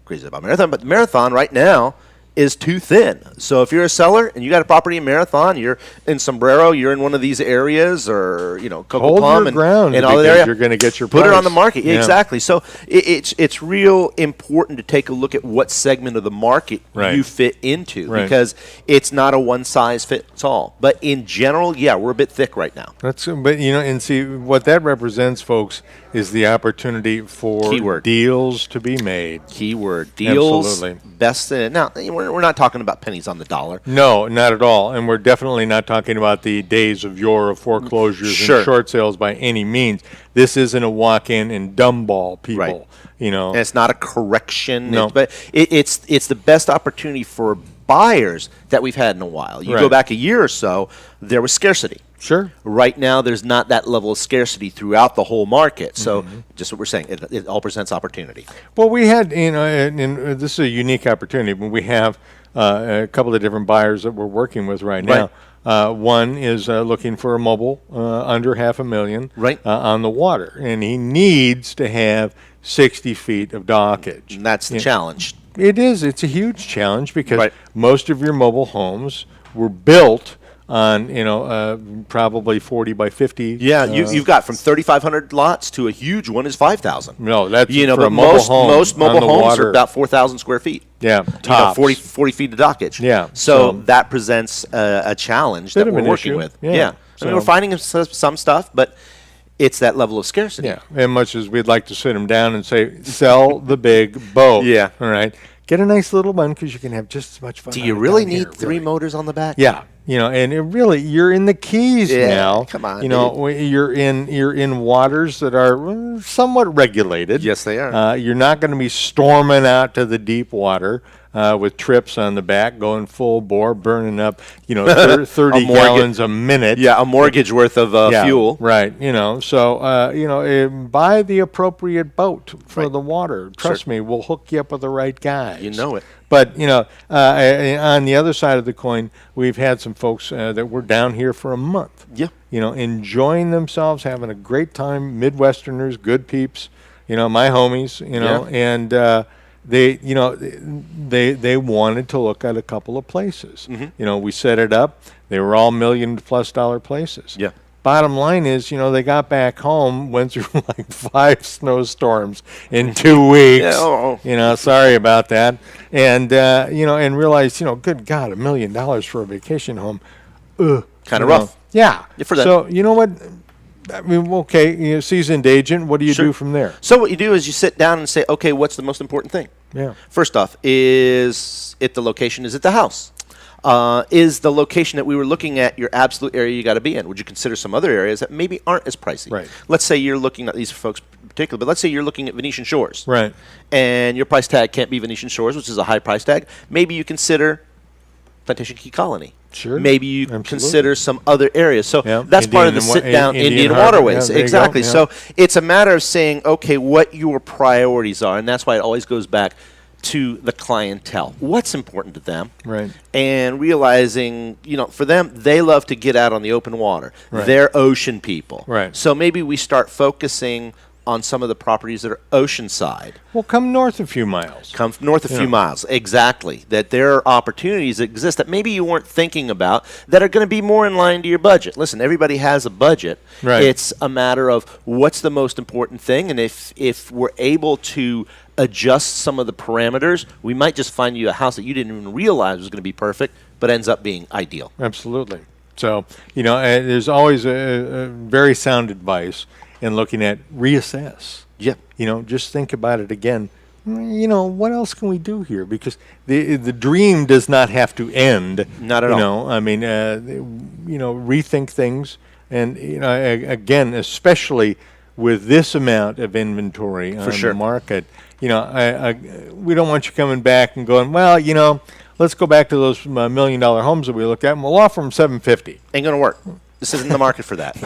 crazy about Marathon, but the Marathon right now is too thin. So if you're a seller and you got a property in Marathon, you're in Sombrero, you're in one of these areas, or Coco Hold Plum your ground and all that because area, you're going to get your put it price. on the market. Yeah. Exactly. So it's real important to take a look at what segment of the market you fit into, because it's not a one size fits all. But in general, we're a bit thick right now. But and see what that represents, folks, is the opportunity for deals to be made. Keyword deals. Absolutely. Best in it. Now we're not talking about pennies on the dollar. No, not at all. And we're definitely not talking about the days of yore of foreclosures and short sales by any means. This isn't a walk-in and dumb ball, people. Right. And it's not a correction. No. But it's the best opportunity for buyers that we've had in a while. You go back a year or so, there was scarcity. Sure. Right now, there's not that level of scarcity throughout the whole market. So, just what we're saying, it all presents opportunity. Well, we had, and this is a unique opportunity when we have a couple of different buyers that we're working with right now. One is looking for a mobile under $500,000 on the water, and he needs to have 60 feet of dockage. And that's the challenge. It is. It's a huge challenge because most of your mobile homes were built on probably 40 by 50. Yeah, you've got from 3,500 lots to a huge one is 5,000. No, that's for but a mobile home. Most mobile on the homes water. are about 4,000 square feet. Yeah, tops. 40 feet of dockage. Yeah, so that presents a challenge that we're working with. Yeah. I mean, we're finding some stuff, but it's that level of scarcity. Yeah, as much as we'd like to sit them down and say, sell the big boat. Yeah. All right. Get a nice little one because you can have just as much fun. Do you really need three motors on the back? Yeah. And it really, you're in the Keys now. Come on. You're in waters that are somewhat regulated. Yes, they are. You're not going to be storming out to the deep water with trips on the back, going full bore, burning up, 30 gallons a minute. Yeah, a mortgage worth of fuel. Right. So buy the appropriate boat for the water. Trust me, we'll hook you up with the right guys. You know it. But, on the other side of the coin, we've had some folks that were down here for a month. Yeah. Enjoying themselves, having a great time, Midwesterners, good peeps, my homies, and they wanted to look at a couple of places. Mm-hmm. We set it up. They were all $1 million+ places. Yeah. Bottom line is, they got back home, went through like 5 snowstorms in 2 weeks. Sorry about that. And, and realized, good God, $1 million for a vacation home. Kind of rough. Yeah. For that. So, you know what? I mean, okay, seasoned agent, what do you do from there? So what you do is you sit down and say, okay, what's the most important thing? Yeah. First off, is it the location? Is it the house? Is the location that we were looking at your absolute area you got to be in? Would you consider some other areas that maybe aren't as pricey? Right. Let's say you're looking at these folks in particular, but let's say you're looking at Venetian Shores. Right. And your price tag can't be Venetian Shores, which is a high price tag. Maybe you consider Plantation Key Colony. Sure. Maybe you Absolutely. consider some other areas. So Yeah. that's part of the Indian sit-down Indian Harbor. waterways. Yeah, there you go. Exactly. Yeah. So it's a matter of saying, okay, what your priorities are. And that's why it always goes back to the clientele. What's important to them? Right. And realizing, for them, they love to get out on the open water. Right. They're ocean people. Right. So maybe we start focusing on some of the properties that are oceanside. Well, come north a few miles. Come north a few miles. Exactly. That there are opportunities that exist that maybe you weren't thinking about that are going to be more in line to your budget. Listen, everybody has a budget. Right. It's a matter of what's the most important thing, and if we're able to adjust some of the parameters, we might just find you a house that you didn't even realize was going to be perfect, but ends up being ideal. Absolutely. So, there's always a very sound advice in looking at reassess. Yeah. Just think about it again. What else can we do here? Because the dream does not have to end. Not at all. I mean, rethink things. And, again, especially with this amount of inventory on sure. the market, we don't want you coming back and going, well, let's go back to those $1 million homes that we looked at, and we'll offer them $750. Ain't going to work. This isn't the market for that.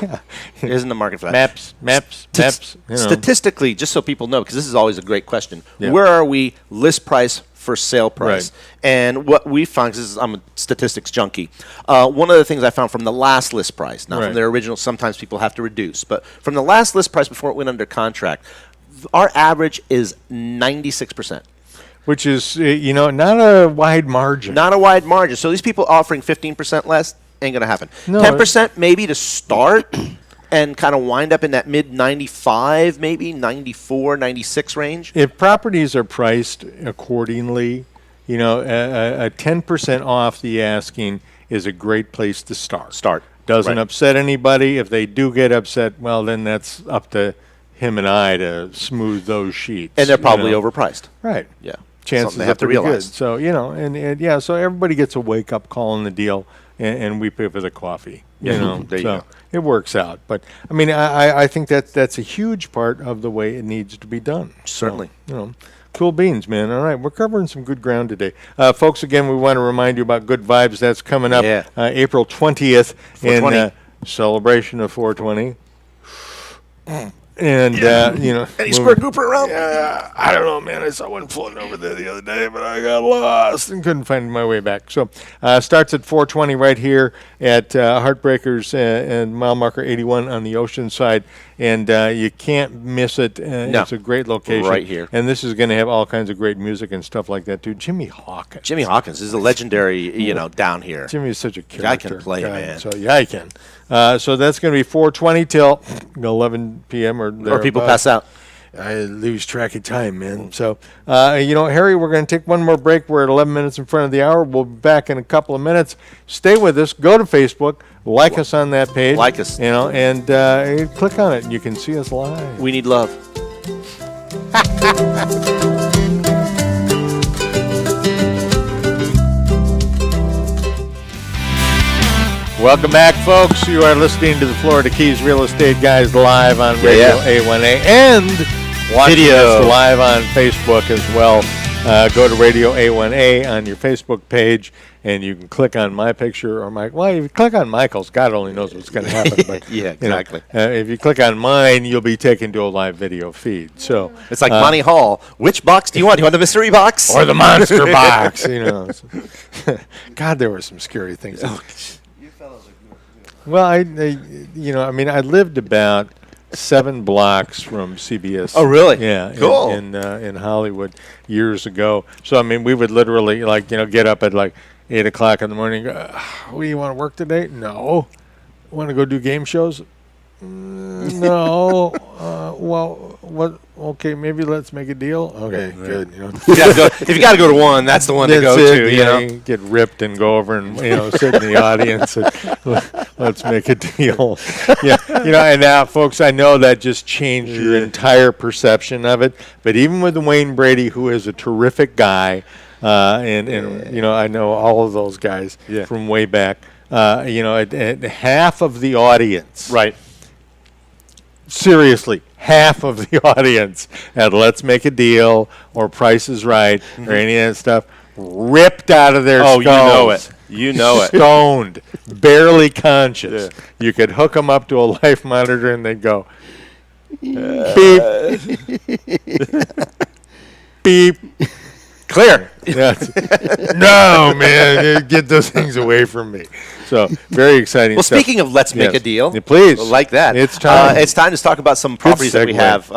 It isn't the market for that. Maps. Statistically, just so people know, because this is always a great question, Yeah. where are we list price for sale price? Right. And what we found, because I'm a statistics junkie, one of the things I found from the last list price, not Right. from their original, sometimes people have to reduce, but from the last list price before it went under contract, our average is 96%. Which is, not a wide margin. Not a wide margin. So these people offering 15% less ain't going to happen. No. 10% maybe to start and kind of wind up in that mid 95, maybe 94, 96 range. If properties are priced accordingly, a 10% off the asking is a great place to start. Doesn't Right. upset anybody. If they do get upset, well, then that's up to him and I to smooth those sheets. And they're probably overpriced. Right. Yeah. Chances Something they have are to pretty realize. good. So, and so everybody gets a wake-up call in the deal, and we pay for the coffee. There so you go. it works out. But, I mean, I think that's a huge part of the way it needs to be done. Certainly. So, cool beans, man. All right, we're covering some good ground today. Folks, again, we want to remind you about Good Vibes. That's coming up April 20th 420. in celebration of 420. And, Any square grouper around? yeah, I don't know, man. I saw one floating over there the other day, but I got lost and couldn't find my way back. So, starts at 4:20 right here at Heartbreakers and mile marker 81 on the ocean side, and you can't miss it. No. It's a great location Right here. and this is going to have all kinds of great music and stuff like that, too. Jimmy Hawkins. Jimmy Hawkins is a legendary, know, down here. Jimmy is such a character. Guy can play, man. So yeah, I can. So that's going to be 4:20 till 11 p.m. or Or people thereabouts. pass out. I lose track of time, man. So, Harry, we're going to take one more break. We're at 11 minutes in front of the hour. We'll be back in a couple of minutes. Stay with us. Go to Facebook. Like us on that page. Like us. And click on it, and you can see us live. We need love. Welcome back, folks. You are listening to the Florida Keys Real Estate Guys live on Radio A1A and watching us live on Facebook as well. Go to Radio A1A on your Facebook page, and you can click on my picture or Mike. Well, if you click on Michael's, God only knows what's going to happen. But Yeah, exactly. if you click on mine, you'll be taken to a live video feed. So It's like Monty Hall. Which box do you want? Do you want the mystery box? or the monster box. God, there were some scary things. Well, I lived about 7 blocks from CBS. Oh, really? Yeah. Cool. In Hollywood years ago. So, we would literally, get up at 8 o'clock in the morning and go, what, do you want to work today? No. Want to go do game shows? No. Well, what? Okay, maybe let's make a deal. Okay, good. If you got to go to one, that's the one to go to. You get ripped and go over and sit in the audience and let's make a deal. And now, folks, I know that just changed your entire perception of it. But even with Wayne Brady, who is a terrific guy, and you know, I know all of those guys from way back. You know, at half of the audience, Right. seriously, half of the audience at Let's Make a Deal or Price is Right or any of that stuff ripped out of their skulls. you know it. You know it. Stoned, barely conscious. You could hook them up to a life monitor and they'd go, beep, beep. Clear. No, man, get those things away from me. So, very exciting Well, stuff. speaking of Let's Make a Deal. Yeah, please. Like that. It's time. It's time to talk about some properties that we segue. have.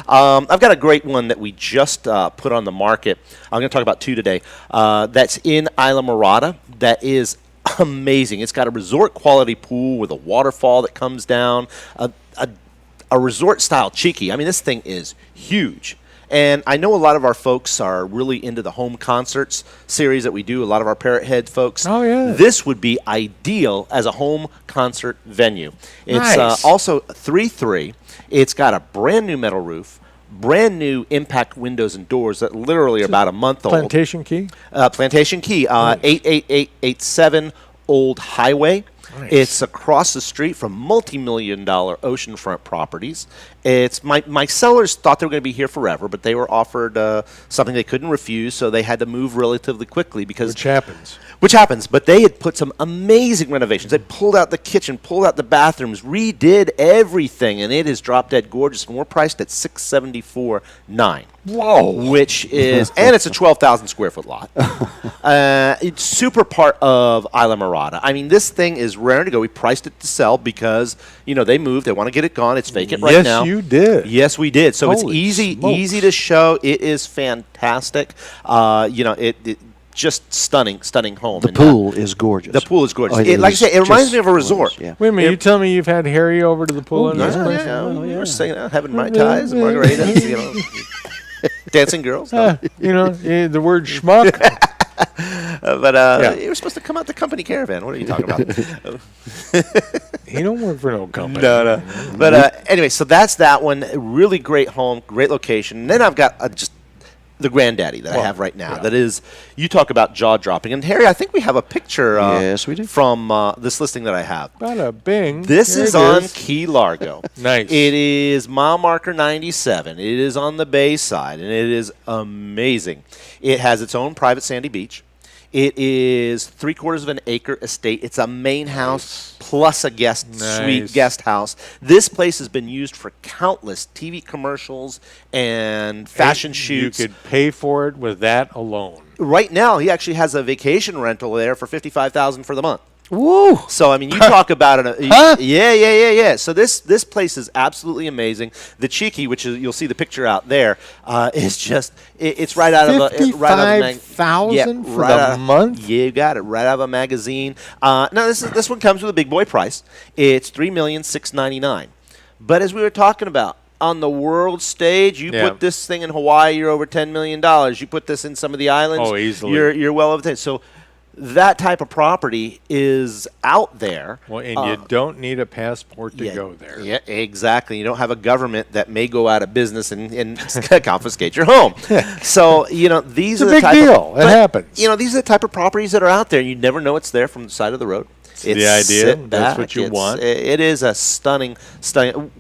I've got a great one that we just put on the market. I'm going to talk about two today. That's in Islamorada. That is amazing. It's got a resort quality pool with a waterfall that comes down. A resort style cheeky. I mean, this thing is huge. And I know a lot of our folks are really into the home concerts series that we do, a lot of our Parrot Head folks. Oh, yeah. This would be ideal as a home concert venue. It's Nice. also 3-3. It's got a brand new metal roof, brand new impact windows and doors that literally are about a month old. Plantation Key? Plantation Key, 88887 Old Highway. Nice. It's across the street from multi-million-dollar oceanfront properties. It's my sellers thought they were going to be here forever, but they were offered something they couldn't refuse, so they had to move relatively quickly because Which happens. But they had put some amazing renovations. They pulled out the kitchen, pulled out the bathrooms, redid everything, and it is drop dead gorgeous. And we're priced at $674,900. Whoa. Which is, and it's a 12,000 square foot lot. It's super part of Islamorada. I mean, this thing is rare to go. We priced it to sell because, you know, they moved. They want to get it gone. It's vacant right now. Yes, you did. Yes, we did. So Holy it's smokes. easy to show. It is fantastic. You know, it just stunning home. The And, pool is gorgeous. the pool is gorgeous. Oh, Like I is say, it reminds just me of a resort. gorgeous, yeah. Wait a minute, you tell me you've had Harry over to the pool in this place? We were saying that, having Mai Tais and margaritas, you know, dancing girls. No. You know, the word schmuck. You were supposed to come out the company caravan. What are you talking about? He don't work for no company. No. But anyway, so that's that one. Really great home, great location. And then I've got just the granddaddy that I have right now. yeah. That is, you talk about jaw dropping. And Harry, I think we have a picture. Yes, we do. From this listing that I have. Bada bing. This There is it on is. Key Largo. Nice. It is mile marker 97. It is on the bay side, and it is amazing. It has its own private sandy beach. It is 3/4 of an acre estate. It's a main house plus a guest suite Nice. guest house. This place has been used for countless TV commercials and fashion shoots. You could pay for it with that alone. Right now, he actually has a vacation rental there for $55,000 for the month. Woo! So I mean, you talk about it. Yeah. So this place is absolutely amazing. The cheeky, which is you'll see the picture out there, is just it's right out of a $55,000 for the month. Yeah, you got it. Right out of a magazine. Now this one comes with a big boy price. It's $3,699,000. But as we were talking about, on the world stage, you put this thing in Hawaii, you're over $10 million. You put this in some of the islands, easily. You're well over 10. So that type of property is out there. Well, and you don't need a passport to go there. Yeah, exactly. You don't have a government that may go out of business and confiscate your home. So, you know, these It's are a the big type deal. of, It happens. You know, these are the type of properties that are out there. You never know it's there from the side of the road. It's the idea. sit That's what back. you want. It is a stunning.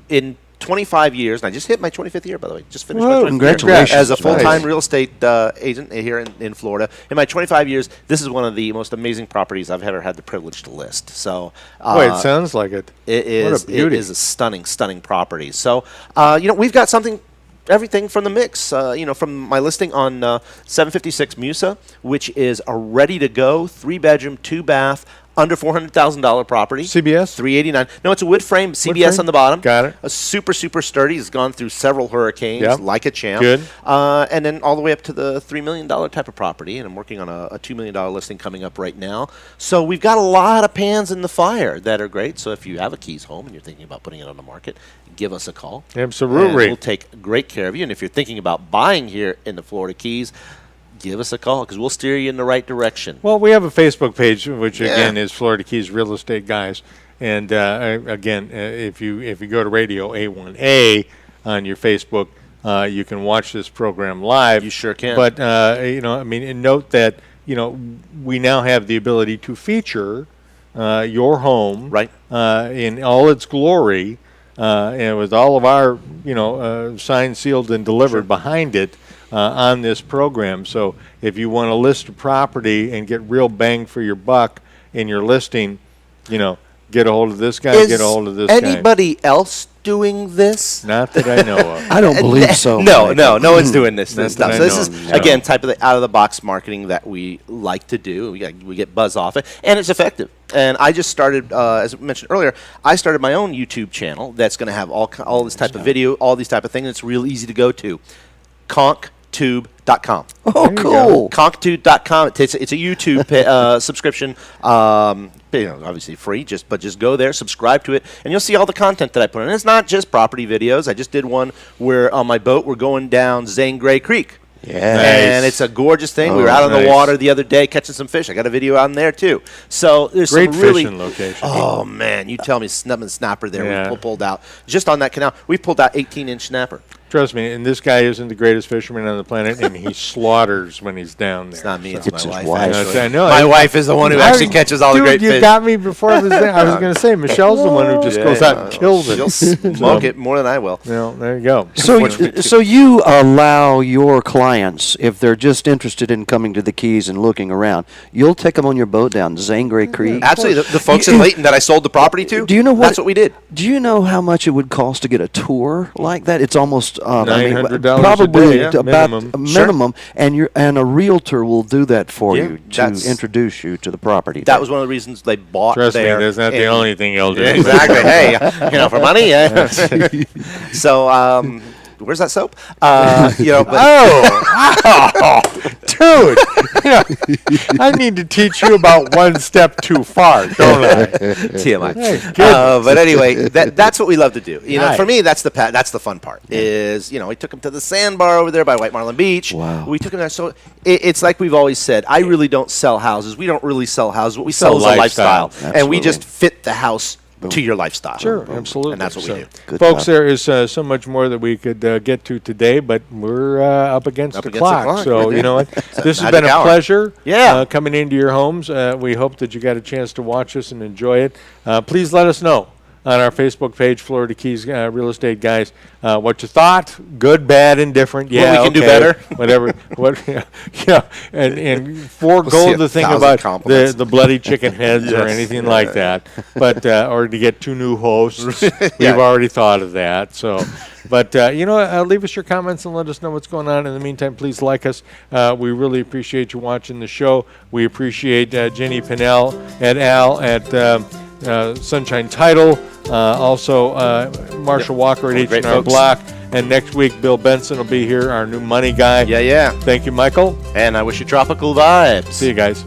In 25 years, and I just hit my 25th year, by the way. Just finished my Whoa, 25th congratulations. year as a full-time Nice. real estate agent here in Florida. In my 25 years, this is one of the most amazing properties I've ever had the privilege to list. So, Boy, it sounds like it. it is. What a beauty. It is a stunning property. So, you know, we've got everything from the mix. You know, from my listing on 756 Musa, which is a ready-to-go 3-bedroom, 2-bath. Under $400,000 property. CBS? $389. No, it's a wood frame. CBS frame? on the bottom. Got it. A super sturdy. Has gone through several hurricanes, Yep. like a champ. Good. And then all the way up to the $3 million type of property. And I'm working on a $2 million listing coming up right now. So we've got a lot of pans in the fire that are great. So if you have a Keys home and you're thinking about putting it on the market, give us a call. Absolutely. And we'll take great care of you. And if you're thinking about buying here in the Florida Keys, give us a call because we'll steer you in the right direction. Well, we have a Facebook page, which again is Florida Keys Real Estate Guys. And again, if you go to radio A1A on your Facebook, you can watch this program live. You sure can. But and note that we now have the ability to feature your home Right. In all its glory, and with all of our signed, sealed, and delivered behind it. On this program. So if you want to list a property and get real bang for your buck in your listing, get a hold of this guy, get a hold of this guy. Anybody else doing this? Not that I know of. I don't believe so. No one's doing this Not stuff. that So I this know is of. again type of the out of the box marketing that we like to do. We get buzz off it, and it's effective. And I just started, as I mentioned earlier, I started my own YouTube channel that's going to have all this type of video, all these type of things. It's real easy to go to. Conktube.com. Oh, cool. Conktube.com. It's a YouTube subscription. Obviously free. Just go there, subscribe to it, and you'll see all the content that I put in. And it's not just property videos. I just did one where on my boat we're going down Zane Gray Creek. Yeah. Nice. And it's a gorgeous thing. We were out on the nice. water the other day catching some fish. I got a video on there too. So there's Great some really fishing location. Oh man, you tell me snub and snapper there. Yeah. We pulled out just on that canal. We pulled out 18-inch snapper. Trust me, and this guy isn't the greatest fisherman on the planet, and he slaughters when he's down there. It's not me. So. It's It's my his wife. wife. Actually. I know. My wife is the one who actually catches all the great You fish. got me before I was there. I was going to say, Michelle's the one who just goes out and kills it. She'll smoke it more than I will. There you go. So you allow your clients, if they're just interested in coming to the Keys and looking around, you'll take them on your boat down Zangray Creek? Absolutely. The folks in Layton that I sold the property to, Do you know what? that's what we did. Do you know how much it would cost to get a tour like that? It's almost $900 probably a day, about minimum. a minimum, and a realtor will do that for Yeah, you to that's- introduce you to the property. That was one of the reasons they bought Trust me, there. that's not the only thing he'll do. Yeah, exactly. Hey, for money. Yeah. So, where's that soap? But Dude, I need to teach you about one step too far, don't I? TMI. goodness. But anyway, that's what we love to do. Nice. For me, that's the fun part. Is we took him to the sandbar over there by White Marlin Beach. Wow. We took him there. So it's like we've always said. I really don't sell houses. We don't really sell houses. What we sell is a lifestyle, and we Absolutely. just fit the house to your lifestyle. Sure, absolutely. And that's what we do. Good Folks, job. there is so much more that we could get to today, but we're up against the against the clock. clock. So, you know what? This has magic been a hour. pleasure Yeah. coming into your homes. We hope that you got a chance to watch us and enjoy it. Please let us know on our Facebook page, Florida Keys Real Estate Guys, what you thought, good, bad, indifferent. Yeah, we can do okay, better. Whatever. And forego see the thing 1,000 about compliments. the bloody chicken heads or Yes. anything like that. But or to get 2 new hosts. We've already thought of that. So, but leave us your comments and let us know what's going on. In the meantime, please like us. We really appreciate you watching the show. We appreciate Jenny Pinnell et al. At Sunshine Title. Also, Marshall Walker at Great H&R folks. Block. And next week, Bill Benson will be here, our new money guy. Yeah. Thank you, Michael. And I wish you tropical vibes. See you guys.